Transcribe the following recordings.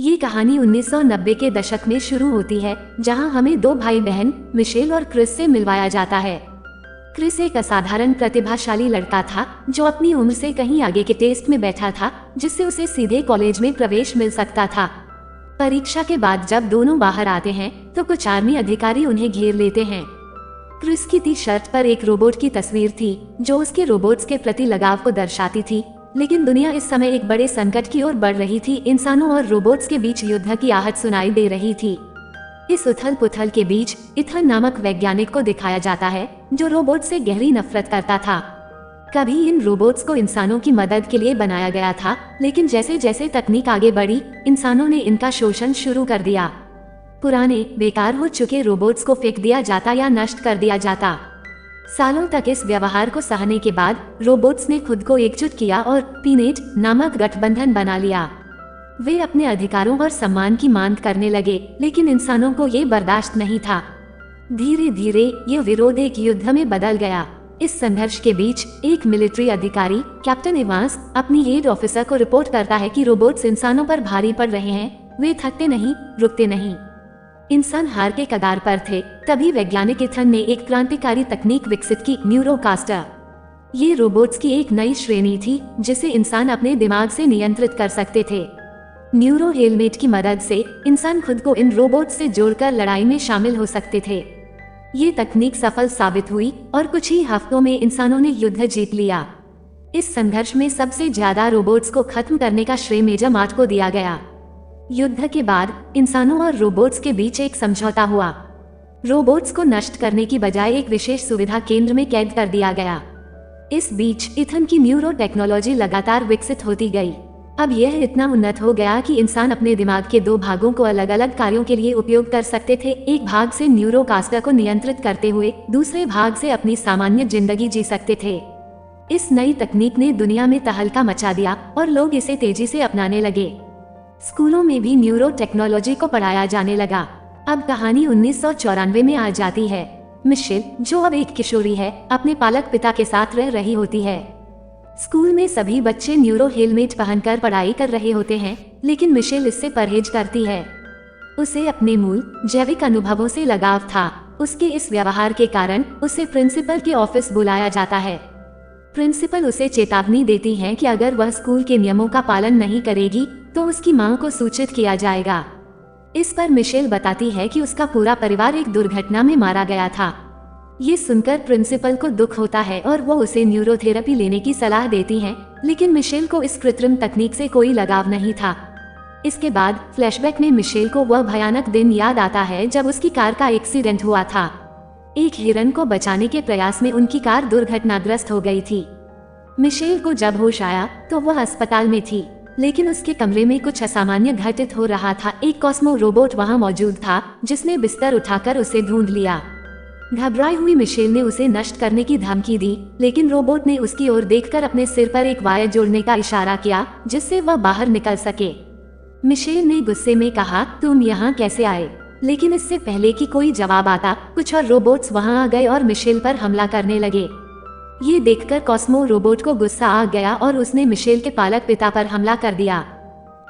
ये कहानी 1990 के दशक में शुरू होती है, जहां हमें दो भाई बहन मिशेल और क्रिस से मिलवाया जाता है। क्रिस एक असाधारण प्रतिभाशाली लड़का था जो अपनी उम्र से कहीं आगे के टेस्ट में बैठा था, जिससे उसे सीधे कॉलेज में प्रवेश मिल सकता था। परीक्षा के बाद जब दोनों बाहर आते हैं तो कुछ आर्मी अधिकारी उन्हें घेर लेते हैं। क्रिस की टी शर्ट पर एक रोबोट की तस्वीर थी जो उसके रोबोट्स के प्रति लगाव को दर्शाती थी, लेकिन दुनिया इस समय एक बड़े संकट की ओर बढ़ रही थी। इंसानों और रोबोट्स के बीच युद्ध की आहट सुनाई दे रही थी। इस उथल पुथल के बीच इथन नामक वैज्ञानिक को दिखाया जाता है जो रोबोट से गहरी नफरत करता था। कभी इन रोबोट्स को इंसानों की मदद के लिए बनाया गया था, लेकिन जैसे जैसे तकनीक आगे बढ़ी, इंसानों ने इनका शोषण शुरू कर दिया। पुराने बेकार हो चुके रोबोट्स को फेंक दिया जाता या नष्ट कर दिया जाता। सालों तक इस व्यवहार को सहने के बाद रोबोट्स ने खुद को एकजुट किया और पीनेट नामक गठबंधन बना लिया। वे अपने अधिकारों और सम्मान की मांग करने लगे, लेकिन इंसानों को ये बर्दाश्त नहीं था। धीरे धीरे ये विरोध एक युद्ध में बदल गया। इस संघर्ष के बीच एक मिलिट्री अधिकारी कैप्टन इवांस अपनी हेड ऑफिसर को रिपोर्ट करता है कि रोबोट्स इंसानों पर भारी पड़ रहे हैं। वे थकते नहीं, रुकते नहीं। इंसान हार के कगार पर थे। तभी वैज्ञानिक इथन ने एक क्रांतिकारी तकनीक विकसित की, न्यूरोकास्टर। ये रोबोट्स की एक नई श्रेणी थी जिसे इंसान अपने दिमाग से नियंत्रित कर सकते थे। न्यूरो हेलमेट की मदद से इंसान खुद को इन रोबोट्स से जोड़कर लड़ाई में शामिल हो सकते थे। ये तकनीक सफल साबित हुई और कुछ ही हफ्तों में इंसानों ने युद्ध जीत लिया। इस संघर्ष में सबसे ज्यादा रोबोट्स को खत्म करने का श्रेय मेजर मार्ट को दिया गया। युद्ध के बाद इंसानों और रोबोट्स के बीच एक समझौता हुआ। रोबोट्स को नष्ट करने की बजाय एक विशेष सुविधा केंद्र में कैद कर दिया गया। इस बीच इथन की न्यूरो टेक्नोलॉजी लगातार विकसित होती गई। अब यह इतना उन्नत हो गया कि इंसान अपने दिमाग के दो भागों को अलग अलग कार्यों के लिए उपयोग कर सकते थे। एक भाग से न्यूरोकास्टर को नियंत्रित करते हुए दूसरे भाग से अपनी सामान्य जिंदगी जी सकते थे। इस नई तकनीक ने दुनिया में तहलका मचा दिया और लोग इसे तेजी से अपनाने लगे। स्कूलों में भी न्यूरो टेक्नोलॉजी को पढ़ाया जाने लगा। अब कहानी 1994 में आ जाती है। मिशेल, जो अब एक किशोरी है, अपने पालक पिता के साथ रह रही होती है। स्कूल में सभी बच्चे न्यूरो हेलमेट पहनकर पढ़ाई कर रहे होते हैं, लेकिन मिशेल इससे परहेज करती है। उसे अपने मूल जैविक अनुभवों से लगाव था। उसके इस व्यवहार के कारण उसे प्रिंसिपल के ऑफिस बुलाया जाता है। प्रिंसिपल उसे चेतावनी देती है कि अगर वह स्कूल के नियमों का पालन नहीं करेगी तो उसकी मां को सूचित किया जाएगा। इस पर मिशेल बताती है कि उसका पूरा परिवार एक दुर्घटना में मारा गया था। ये सुनकर प्रिंसिपल को दुख होता है और वो उसे न्यूरोथेरेपी लेने की सलाह देती हैं, लेकिन मिशेल को इस कृत्रिम तकनीक से कोई लगाव नहीं था। इसके बाद फ्लैशबैक में मिशेल को वह भयानक दिन याद आता है जब उसकी कार का एक्सीडेंट हुआ था। एक हिरन को बचाने के प्रयास में उनकी कार दुर्घटनाग्रस्त हो गई थी। मिशेल को जब होश आया तो वह अस्पताल में थी, लेकिन उसके कमरे में कुछ असामान्य घटित हो रहा था। एक कॉस्मो रोबोट वहां मौजूद था जिसने बिस्तर उठाकर उसे ढूंढ लिया। घबराई हुई मिशेल ने उसे नष्ट करने की धमकी दी, लेकिन रोबोट ने उसकी ओर देखकर अपने सिर पर एक वायर जोड़ने का इशारा किया जिससे वह बाहर निकल सके। मिशेल ने गुस्से में कहा, तुम यहाँ कैसे आए? लेकिन इससे पहले कि कोई जवाब आता, कुछ और रोबोट्स वहां आ गए और मिशेल पर हमला करने लगे। ये देखकर कॉस्मो रोबोट को गुस्सा आ गया और उसने मिशेल के पालक पिता पर हमला कर दिया।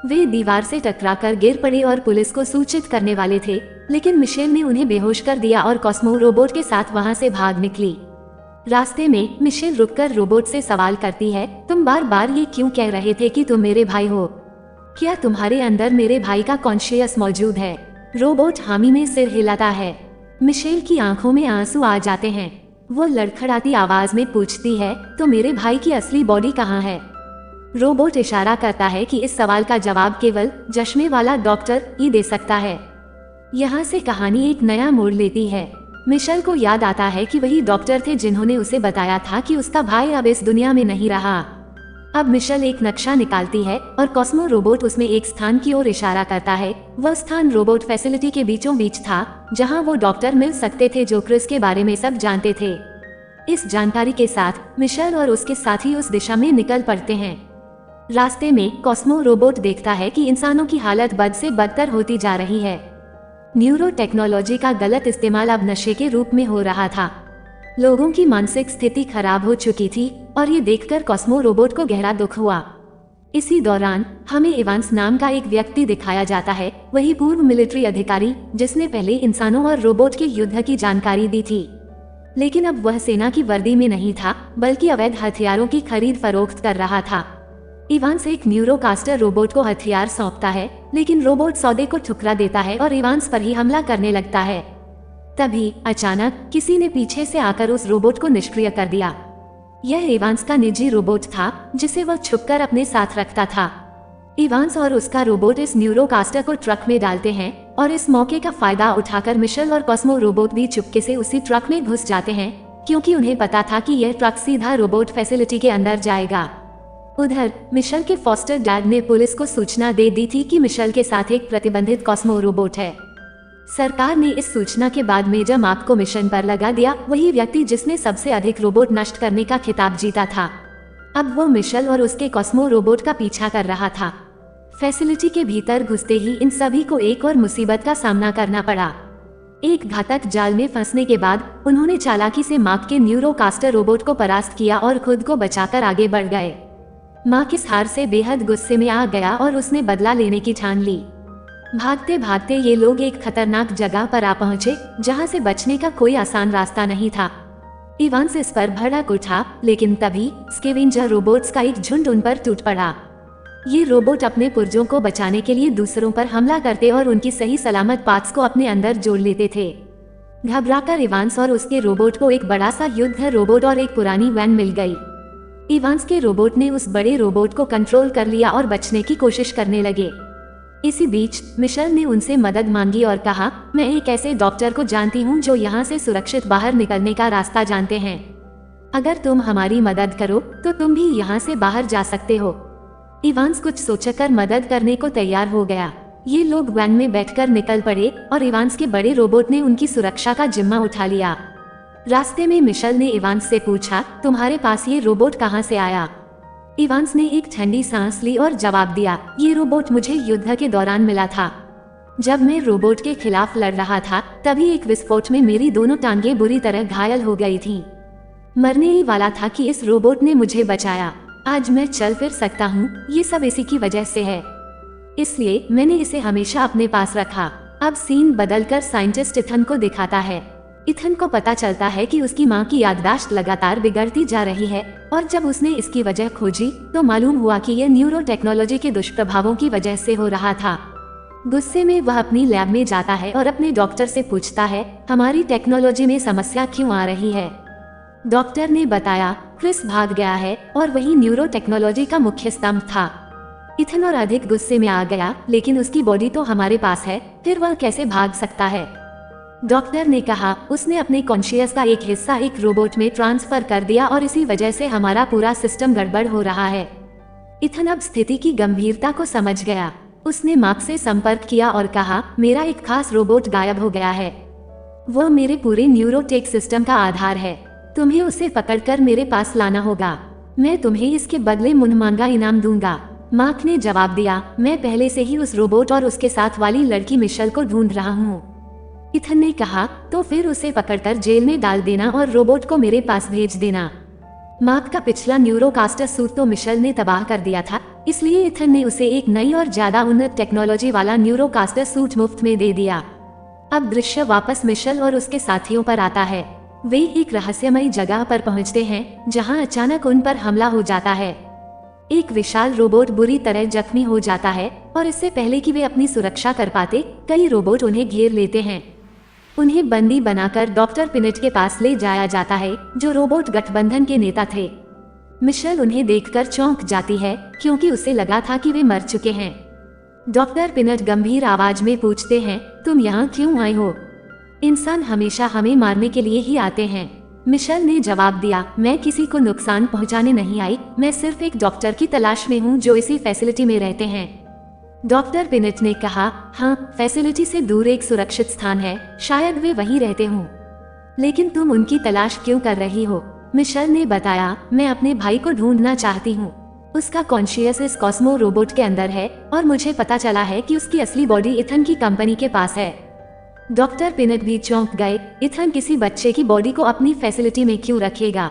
वे दीवार से टकराकर गिर पड़े और पुलिस को सूचित करने वाले थे, लेकिन मिशेल ने उन्हें बेहोश कर दिया और कॉस्मो रोबोट के साथ वहां से भाग निकली। रास्ते में मिशेल रुककर रोबोट से सवाल करती है, तुम बार बार ये क्यों कह रहे थे कि तुम मेरे भाई हो? क्या तुम्हारे अंदर मेरे भाई का कॉन्शियस मौजूद है? रोबोट हामी में सिर हिलाता है। मिशेल की आंखों में आंसू आ जाते हैं। वो लड़खड़ाती आवाज में पूछती है, तो मेरे भाई की असली बॉडी कहाँ है? रोबोट इशारा करता है कि इस सवाल का जवाब केवल चश्मे वाला डॉक्टर ही दे सकता है। यहाँ से कहानी एक नया मोड़ लेती है। मिशेल को याद आता है कि वही डॉक्टर थे जिन्होंने उसे बताया था कि उसका भाई अब इस दुनिया में नहीं रहा। अब मिशेल एक नक्शा निकालती है और कॉस्मो रोबोट उसमें एक स्थान की ओर इशारा करता है। वह स्थान रोबोट फैसिलिटी के बीचों बीच था, जहां वो डॉक्टर मिल सकते थे जो क्रिस के बारे में सब जानते थे। इस जानकारी के साथ मिशेल और उसके साथी उस दिशा में निकल पड़ते हैं। रास्ते में कॉस्मो रोबोट देखता है कि इंसानों की हालत बद से बदतर होती जा रही है। न्यूरो टेक्नोलॉजी का गलत इस्तेमाल अब नशे के रूप में हो रहा था। लोगों की मानसिक स्थिति खराब हो चुकी थी और ये देखकर कॉस्मो रोबोट को गहरा दुख हुआ। इसी दौरान हमें इवांस नाम का एक व्यक्ति दिखाया जाता है, वही पूर्व मिलिट्री अधिकारी जिसने पहले इंसानों और रोबोट के युद्ध की जानकारी दी थी। लेकिन अब वह सेना की वर्दी में नहीं था, बल्कि अवैध हथियारों की खरीद फरोख्त कर रहा था। इवांस एक न्यूरोकास्टर रोबोट को हथियार सौंपता है, लेकिन रोबोट सौदे को ठुकरा देता है और इवांस पर ही हमला करने लगता है। तभी अचानक किसी ने पीछे से आकर उस रोबोट को निष्क्रिय कर दिया। यह इवांस का निजी रोबोट था, जिसे वह छुपकर अपने साथ रखता था। इवांस और उसका रोबोट इस न्यूरोकास्टर को ट्रक में डालते हैं और इस मौके का फायदा उठाकर मिशेल और कॉस्मो रोबोट भी चुपके से उसी ट्रक में घुस जाते हैं, क्योंकि उन्हें पता था कि यह ट्रक सीधा रोबोट फैसिलिटी के अंदर जाएगा। उधर मिशेल के फॉस्टर डैड ने पुलिस को सूचना दे दी थी कि मिशेल के साथ एक प्रतिबंधित कॉस्मो रोबोट है। सरकार ने इस सूचना के बाद मेजर मार्क को मिशन पर लगा दिया, वही व्यक्ति जिसने सबसे अधिक रोबोट नष्ट करने का खिताब जीता था। अब वो मिशेल और उसके कॉस्मो रोबोट का पीछा कर रहा था। फैसिलिटी के भीतर घुसते ही इन सभी को एक और मुसीबत का सामना करना पड़ा। एक घातक जाल में फंसने के बाद उन्होंने चालाकी से मार्क के न्यूरोकास्टर रोबोट को परास्त किया और खुद को बचाकर आगे बढ़ गए। मार्क इस हार से बेहद गुस्से में आ गया और उसने बदला लेने की ठान ली। भागते भागते ये लोग एक खतरनाक जगह पर आ पहुंचे, जहां से बचने का कोई आसान रास्ता नहीं था। इवांस इस पर भड़क उठा, लेकिन तभी स्केवेंजर रोबोट्स का एक झुंड उन पर टूट पड़ा। ये रोबोट अपने पुर्जों को बचाने के लिए दूसरों पर हमला करते और उनकी सही सलामत पार्ट्स को अपने अंदर जोड़ लेते थे। घबराकर इवांस और उसके रोबोट को एक बड़ा सा युद्ध रोबोट और एक पुरानी वैन मिल गई। इवांस के रोबोट ने उस बड़े रोबोट को कंट्रोल कर लिया और बचने की कोशिश करने लगे। इसी बीच मिशेल ने उनसे मदद मांगी और कहा, मैं एक ऐसे डॉक्टर को जानती हूँ जो यहाँ से सुरक्षित बाहर निकलने का रास्ता जानते हैं। अगर तुम हमारी मदद करो तो तुम भी यहाँ से बाहर जा सकते हो। इवांस कुछ सोचकर मदद करने को तैयार हो गया। ये लोग वैन में बैठकर निकल पड़े और इवांस के बड़े रोबोट ने उनकी सुरक्षा का जिम्मा उठा लिया। रास्ते में मिशेल ने इवांस से पूछा, तुम्हारे पास ये रोबोट कहाँ से आया? इवांस ने एक ठंडी सांस ली और जवाब दिया, ये रोबोट मुझे युद्ध के दौरान मिला था। जब मैं रोबोट के खिलाफ लड़ रहा था, तभी एक विस्फोट में मेरी दोनों टांगें बुरी तरह घायल हो गई थीं। मरने ही वाला था कि इस रोबोट ने मुझे बचाया। आज मैं चल फिर सकता हूँ, ये सब इसी की वजह से है, इसलिए मैंने इसे हमेशा अपने पास रखा। अब सीन बदलकर साइंटिस्ट इथन को दिखाता है। इथन को पता चलता है कि उसकी मां की याददाश्त लगातार बिगड़ती जा रही है, और जब उसने इसकी वजह खोजी तो मालूम हुआ कि यह न्यूरो टेक्नोलॉजी के दुष्प्रभावों की वजह से हो रहा था। गुस्से में वह अपनी लैब में जाता है और अपने डॉक्टर से पूछता है, हमारी टेक्नोलॉजी में समस्या क्यों आ रही है? डॉक्टर ने बताया, क्रिस भाग गया है और वही न्यूरो टेक्नोलॉजी का मुख्य स्तंभ था। इथन और अधिक गुस्से में आ गया, लेकिन उसकी बॉडी तो हमारे पास है, फिर वह कैसे भाग सकता है? डॉक्टर ने कहा, उसने अपने कॉन्शियस का एक हिस्सा एक रोबोट में ट्रांसफर कर दिया और इसी वजह से हमारा पूरा सिस्टम गड़बड़ हो रहा है। इथन अब स्थिति की गंभीरता को समझ गया। उसने मार्क से संपर्क किया और कहा, मेरा एक खास रोबोट गायब हो गया है। वह मेरे पूरे न्यूरोटेक सिस्टम का आधार है। तुम्हें उसे पकड़कर मेरे पास लाना होगा। मैं तुम्हें इसके बदले मुनमांगा इनाम दूंगा। मार्क ने जवाब दिया, मैं पहले से ही उस रोबोट और उसके साथ वाली लड़की मिशेल को ढूंढ रहा हूँ। इथन ने कहा, तो फिर उसे पकड़कर जेल में डाल देना और रोबोट को मेरे पास भेज देना। मार्क का पिछला न्यूरोकास्टर सूट तो मिशेल ने तबाह कर दिया था, इसलिए इथन ने उसे एक नई और ज्यादा उन्नत टेक्नोलॉजी वाला न्यूरोकास्टर सूट मुफ्त में दे दिया। अब दृश्य वापस मिशेल और उसके साथियों पर आता है। वे एक रहस्यमयी जगह पर पहुंचते हैं, जहां अचानक उन पर हमला हो जाता है। एक विशाल रोबोट बुरी तरह जख्मी हो जाता है और इससे पहले कि वे अपनी सुरक्षा कर पाते, कई रोबोट उन्हें घेर लेते हैं। उन्हें बंदी बनाकर डॉक्टर पिनेट के पास ले जाया जाता है, जो रोबोट गठबंधन के नेता थे। मिशेल उन्हें देखकर चौंक जाती है, क्योंकि उसे लगा था कि वे मर चुके हैं। डॉक्टर पिनेट गंभीर आवाज में पूछते हैं, तुम यहाँ क्यों आए हो? इंसान हमेशा हमें मारने के लिए ही आते हैं। मिशेल ने जवाब दिया, मैं किसी को नुकसान पहुंचाने नहीं आई, मैं सिर्फ एक डॉक्टर की तलाश में हूं जो इसी फैसिलिटी में रहते हैं। डॉक्टर पिनेट ने कहा, हाँ, फैसिलिटी से दूर एक सुरक्षित स्थान है, शायद वे वहीं रहते हों। लेकिन तुम उनकी तलाश क्यों कर रही हो? मिशेल ने बताया, मैं अपने भाई को ढूंढना चाहती हूँ। उसका कॉन्शियस इस कॉस्मो रोबोट के अंदर है और मुझे पता चला है कि उसकी असली बॉडी इथन की कंपनी के पास है। डॉक्टर पिनेट भी चौंक गए। इथन किसी बच्चे की बॉडी को अपनी फैसिलिटी में क्यों रखेगा?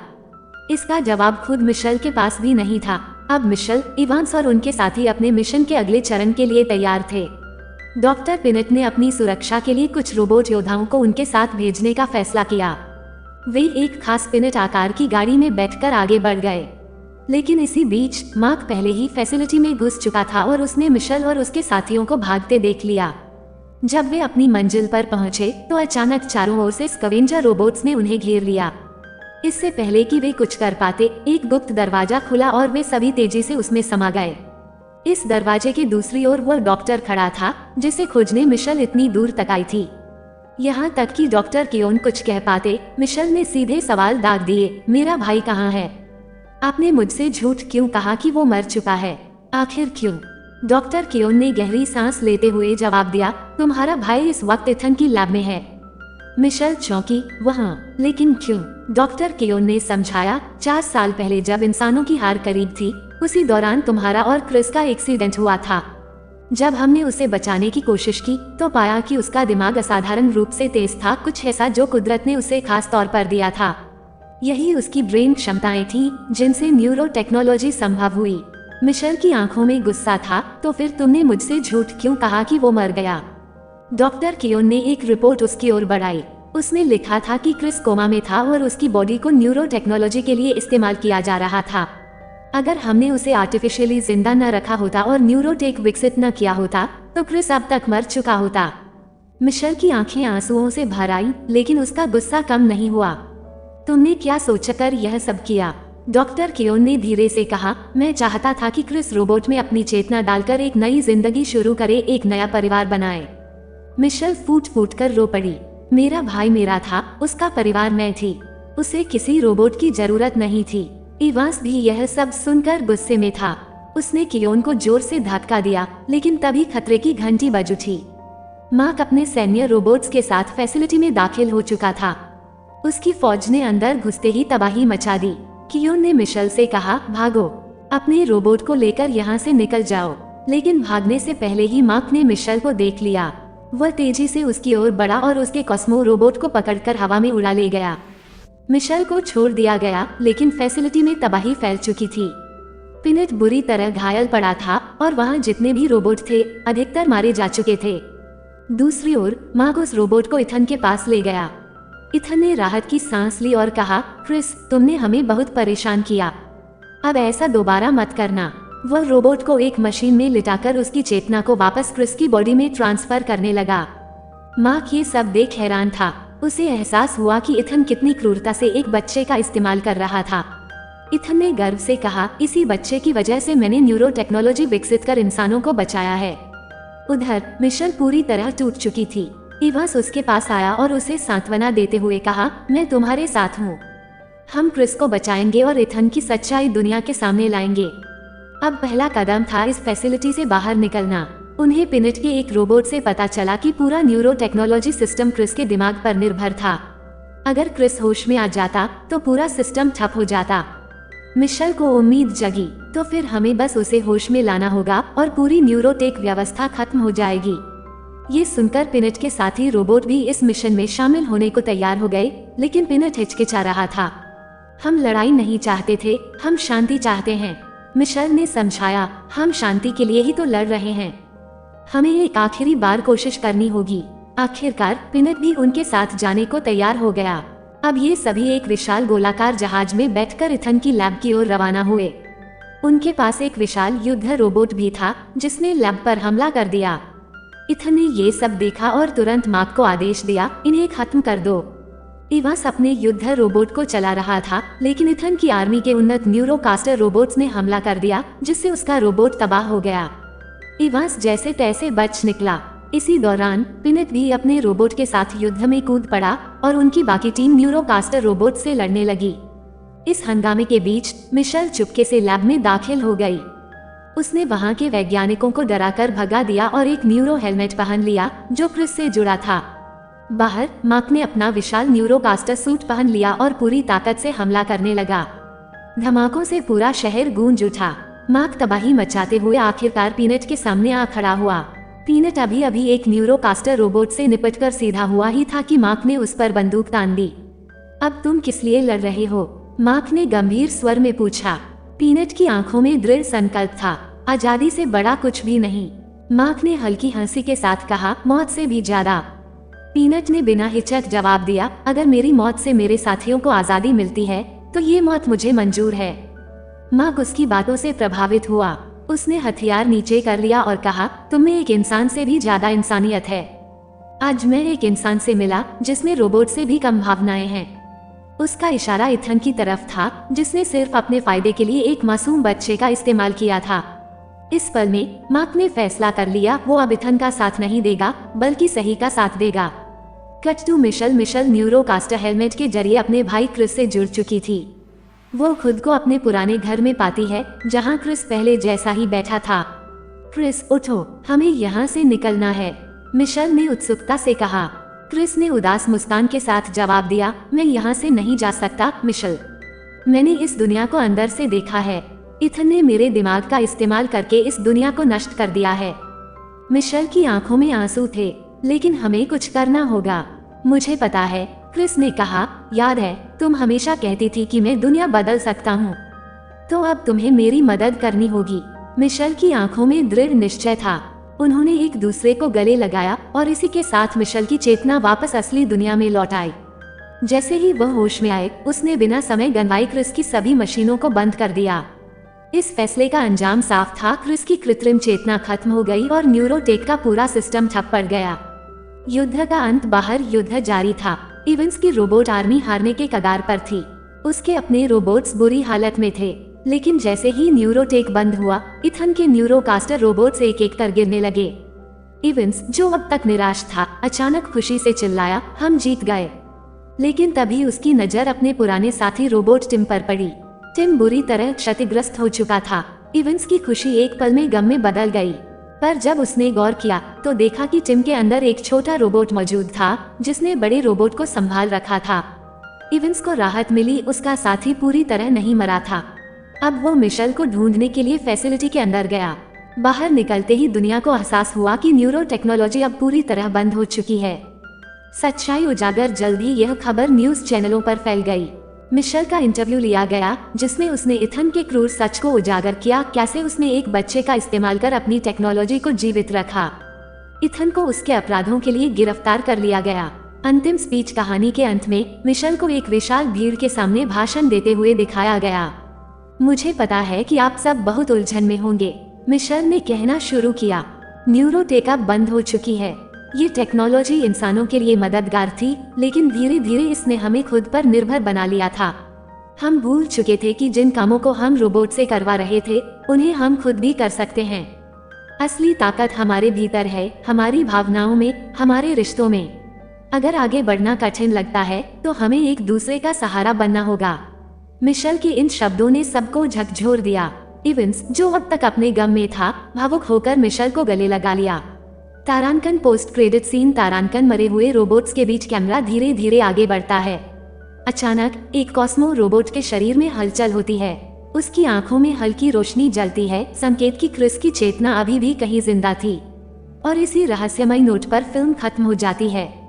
इसका जवाब खुद मिशेल के पास भी नहीं था। अब मिशेल, इवांस और उनके साथी अपने मिशन के अगले चरण के लिए तैयार थे। डॉक्टर पिनेट ने अपनी सुरक्षा के लिए कुछ रोबोट योद्धाओं को उनके साथ भेजने का फैसला किया। वे एक खास पिनेट आकार की गाड़ी में बैठकर आगे बढ़ गए। लेकिन इसी बीच मार्क पहले ही फैसिलिटी में घुस चुका था और उसने मिशेल और उसके साथियों को भागते देख लिया। जब वे अपनी मंजिल पर पहुंचे तो अचानक चारों ओर से स्कवेंजर रोबोट्स ने उन्हें घेर लिया। इससे पहले कि वे कुछ कर पाते, एक गुप्त दरवाजा खुला और वे सभी तेजी से उसमें समा गए। इस दरवाजे की दूसरी ओर वह डॉक्टर खड़ा था जिसे खोजने मिशेल इतनी दूर तक आई थी। यहाँ तक कि डॉक्टर कियोन कुछ कह पाते, मिशेल ने सीधे सवाल दाग दिए, मेरा भाई कहाँ है? आपने मुझसे झूठ क्यों कहा कि वो मर चुका है? आखिर क्यों? डॉक्टर कियोन ने गहरी सांस लेते हुए जवाब दिया, तुम्हारा भाई इस वक्त इथन की लैब में है। मिशेल चौंकी, वहाँ? लेकिन क्यों? डॉक्टर कियोन ने समझाया, 4 साल पहले जब इंसानों की हार करीब थी, उसी दौरान तुम्हारा और क्रिस का एक्सीडेंट हुआ था। जब हमने उसे बचाने की कोशिश की तो पाया कि उसका दिमाग असाधारण रूप से तेज था, कुछ ऐसा जो कुदरत ने उसे खास तौर पर दिया था। यही उसकी ब्रेन क्षमताएं थीं जिनसे न्यूरो टेक्नोलॉजी संभव हुई। मिशेल की आंखों में गुस्सा था, तो फिर तुमने मुझसे झूठ क्यों कहा कि वो मर गया? डॉक्टर कियोन ने एक रिपोर्ट उसकी ओर बढ़ाई। उसमें लिखा था कि क्रिस कोमा में था और उसकी बॉडी को न्यूरो टेक्नोलॉजी के लिए इस्तेमाल किया जा रहा था। अगर हमने उसे आर्टिफिशियली जिंदा न रखा होता और न्यूरोटेक विकसित न किया होता तो क्रिस अब तक मर चुका होता। मिशेल की आंखें आंसुओं से भर आई, लेकिन उसका गुस्सा कम नहीं हुआ। तुमने क्या सोचकर यह सब किया? डॉक्टर कियोन ने धीरे से कहा, मैं चाहता था कि क्रिस रोबोट में अपनी चेतना डालकर एक नई जिंदगी शुरू करे, एक नया परिवार बनाए। मिशेल फूट फूट कर रो पड़ी। मेरा भाई मेरा था, उसका परिवार मैं थी। उसे किसी रोबोट की जरूरत नहीं थी। इवांस भी यह सब सुनकर गुस्से में था। उसने कियोन को जोर से धक्का दिया, लेकिन तभी खतरे की घंटी बज उठी। मार्क अपने सैन्य रोबोट्स के साथ फैसिलिटी में दाखिल हो चुका था। उसकी फौज ने अंदर घुसते ही तबाही मचा दी। कियोन ने मिशेल से कहा, भागो, अपने रोबोट को लेकर यहाँ से निकल जाओ। लेकिन भागने से पहले ही मार्क ने मिशेल को देख लिया। वह तेजी से उसकी ओर बढ़ा और उसके कॉस्मो रोबोट को पकड़कर हवा में उड़ा ले गया। मिशेल को छोड़ दिया गया, लेकिन फैसिलिटी में तबाही फैल चुकी थी। पिनेट बुरी तरह घायल पड़ा था और वहाँ जितने भी रोबोट थे अधिकतर मारे जा चुके थे। दूसरी ओर मार्क उस रोबोट को इथन के पास ले गया। इथन ने राहत की सांस ली और कहा, क्रिस, तुमने हमें बहुत परेशान किया। अब ऐसा दोबारा मत करना। वह रोबोट को एक मशीन में लिटाकर उसकी चेतना को वापस क्रिस की बॉडी में ट्रांसफर करने लगा। मार्क ये सब देख हैरान था। उसे एहसास हुआ कि इथन कितनी क्रूरता से एक बच्चे का इस्तेमाल कर रहा था। इथन ने गर्व से कहा, इसी बच्चे की वजह से मैंने न्यूरो टेक्नोलॉजी विकसित कर इंसानों को बचाया है। उधर मिशेल पूरी तरह टूट चुकी थी। इवांस उसके पास आया और उसे सांत्वना देते हुए कहा, मैं तुम्हारे साथ हूँ। हम क्रिस को बचाएंगे और इथन की सच्चाई दुनिया के सामने लाएंगे। अब पहला कदम था इस फैसिलिटी से बाहर निकलना। उन्हें पिनेट के एक रोबोट से पता चला कि पूरा न्यूरो टेक्नोलॉजी सिस्टम क्रिस के दिमाग पर निर्भर था। अगर क्रिस होश में आ जाता तो पूरा सिस्टम ठप हो जाता। मिशेल को उम्मीद जगी, तो फिर हमें बस उसे होश में लाना होगा और पूरी न्यूरोटेक व्यवस्था खत्म हो जाएगी। ये सुनकर पिनेट के साथी रोबोट भी इस मिशन में शामिल होने को तैयार हो गए, लेकिन पिनेट हिचकिचा रहा था। हम लड़ाई नहीं चाहते थे, हम शांति चाहते हैं। मिशेल ने समझाया, हम शांति के लिए ही तो लड़ रहे हैं। हमें एक आखिरी बार कोशिश करनी होगी। आखिरकार पिनेट भी उनके साथ जाने को तैयार हो गया। अब ये सभी एक विशाल गोलाकार जहाज में बैठकर इथन की लैब की ओर रवाना हुए। उनके पास एक विशाल युद्ध रोबोट भी था जिसने लैब पर हमला कर दिया। इथन ने ये सब देखा और तुरंत मार्क को आदेश दिया, इन्हें खत्म कर दो। इवांस अपने युद्ध रोबोट को चला रहा था, लेकिन इथन की आर्मी के उन्नत न्यूरोकास्टर रोबोट्स ने हमला कर दिया, जिससे उसका रोबोट तबाह हो गया। इवांस जैसे तैसे बच निकला। इसी दौरान पिनेट भी अपने रोबोट के साथ युद्ध में कूद पड़ा और उनकी बाकी टीम न्यूरोकास्टर रोबोट से लड़ने लगी। इस हंगामे के बीच मिशेल चुपके से लैब में दाखिल हो गई। उसने वहां के वैज्ञानिकों को डराकर भगा दिया और एक न्यूरो हेलमेट पहन लिया जो क्रिस से जुड़ा था। बाहर मार्क ने अपना विशाल न्यूरोकास्टर सूट पहन लिया और पूरी ताकत से हमला करने लगा। धमाकों से पूरा शहर गूंज उठा। मार्क तबाही मचाते हुए आखिरकार पिनेट के सामने आ खड़ा हुआ। पिनेट अभी अभी एक न्यूरोकास्टर रोबोट से निपटकर सीधा हुआ ही था कि मार्क ने उस पर बंदूक तान दी। अब तुम किस लिए लड़ रहे हो? मार्क ने गंभीर स्वर में पूछा। पीनट की आंखों में दृढ़ संकल्प था, आजादी से बड़ा कुछ भी नहीं। मार्क ने हल्की हंसी के साथ कहा, मौत से भी ज्यादा। पीनट ने बिना हिचक जवाब दिया, अगर मेरी मौत से मेरे साथियों को आजादी मिलती है तो ये मौत मुझे मंजूर है। मार्क उसकी बातों से प्रभावित हुआ। उसने हथियार नीचे कर लिया और कहा, तुम्हें एक इंसान से भी ज्यादा इंसानियत है। आज मैं एक इंसान से मिला जिसमें रोबोट से भी कम भावनाएं हैं। उसका इशारा इथन की तरफ था, जिसने सिर्फ अपने फायदे के लिए एक मासूम बच्चे का इस्तेमाल किया था। इस पल में मार्क ने फैसला कर लिया, वो अब इथन का साथ नहीं देगा बल्कि सही का साथ देगा। Cut to Michelle. Michelle neurocaster helmet के जरिए अपने भाई क्रिस से जुड़ चुकी थी। वो खुद को अपने पुराने घर में पाती है, जहां क्रिस पहले जैसा ही बैठा था। क्रिस उठो, हमें यहाँ से निकलना है, मिशेल ने उत्सुकता से कहा। क्रिस ने उदास मुस्कान के साथ जवाब दिया, मैं यहाँ से नहीं जा सकता मिशेल। मैंने इस दुनिया को अंदर से देखा है। इथन ने मेरे दिमाग का इस्तेमाल करके इस दुनिया को नष्ट कर दिया है। मिशेल की आंखों में आंसू थे, लेकिन हमें कुछ करना होगा। मुझे पता है, क्रिस ने कहा, याद है तुम हमेशा कहती थी कि मैं दुनिया बदल सकता हूँ, तो अब तुम्हें मेरी मदद करनी होगी। मिशेल की आंखों में दृढ़ निश्चय था। उन्होंने एक दूसरे को गले लगाया और इसी के साथ मिशेल की चेतना वापस असली दुनिया में लौट आई। जैसे ही वह होश में आए, उसने बिना समय गंवाए क्रिस की सभी मशीनों को बंद कर दिया। इस फैसले का अंजाम साफ था, क्रिस की कृत्रिम चेतना खत्म हो गई और न्यूरोटेक का पूरा सिस्टम ठप पड़ गया। युद्ध का अंत। बाहर युद्ध जारी था। इवेंस की रोबोट आर्मी हारने के कगार पर थी। उसके अपने रोबोट्स बुरी हालत में थे, लेकिन जैसे ही न्यूरोटेक बंद हुआ, इथन के न्यूरोकास्टर रोबोट्स एक एक कर गिरने लगे। इवेंस, जो अब तक निराश था, अचानक खुशी से चिल्लाया, हम जीत गए। लेकिन तभी उसकी नजर अपने पुराने साथी रोबोट टिम पर पड़ी। टिम बुरी तरह क्षतिग्रस्त हो चुका था। इवेंस की खुशी एक पल में गम में बदल गई, पर जब उसने गौर किया तो देखा कि टिम के अंदर एक छोटा रोबोट मौजूद था, जिसने बड़े रोबोट को संभाल रखा था। इवेंस को राहत मिली, उसका साथी पूरी तरह नहीं मरा था। अब वो मिशेल को ढूंढने के लिए फैसिलिटी के अंदर गया। बाहर निकलते ही दुनिया को एहसास हुआ कि न्यूरो टेक्नोलॉजी अब पूरी तरह बंद हो चुकी है। सच्चाई उजागर। जल्द ही यह खबर न्यूज चैनलों पर फैल गई। मिशेल का इंटरव्यू लिया गया, जिसमें उसने इथन के क्रूर सच को उजागर किया, कैसे उसने एक बच्चे का इस्तेमाल कर अपनी टेक्नोलॉजी को जीवित रखा। इथन को उसके अपराधों के लिए गिरफ्तार कर लिया गया। अंतिम स्पीच। कहानी के अंत में मिशेल को एक विशाल भीड़ के सामने भाषण देते हुए दिखाया गया। मुझे पता है कि आप सब बहुत उलझन में होंगे, मिशेल ने कहना शुरू किया। न्यूरोटेक अब बंद हो चुकी है। ये टेक्नोलॉजी इंसानों के लिए मददगार थी, लेकिन धीरे धीरे इसने हमें खुद पर निर्भर बना लिया था। हम भूल चुके थे कि जिन कामों को हम रोबोट से करवा रहे थे, उन्हें हम खुद भी कर सकते हैं। असली ताकत हमारे भीतर है, हमारी भावनाओं में, हमारे रिश्तों में। अगर आगे बढ़ना कठिन लगता है तो हमें एक दूसरे का सहारा बनना होगा। मिशेल के इन शब्दों ने सबको झकझोर दिया। इवेंस, जो अब तक अपने गम में था, भावुक होकर मिशेल को गले लगा लिया। तारांकन। Post credit scene. तारांकन। मरे हुए रोबोट्स के बीच कैमरा धीरे धीरे आगे बढ़ता है। अचानक एक कॉस्मो रोबोट के शरीर में हलचल होती है। उसकी आंखों में हल्की रोशनी जलती है, संकेत कि क्रिस की चेतना अभी भी कहीं जिंदा थी। और इसी रहस्यमय नोट पर फिल्म खत्म हो जाती है।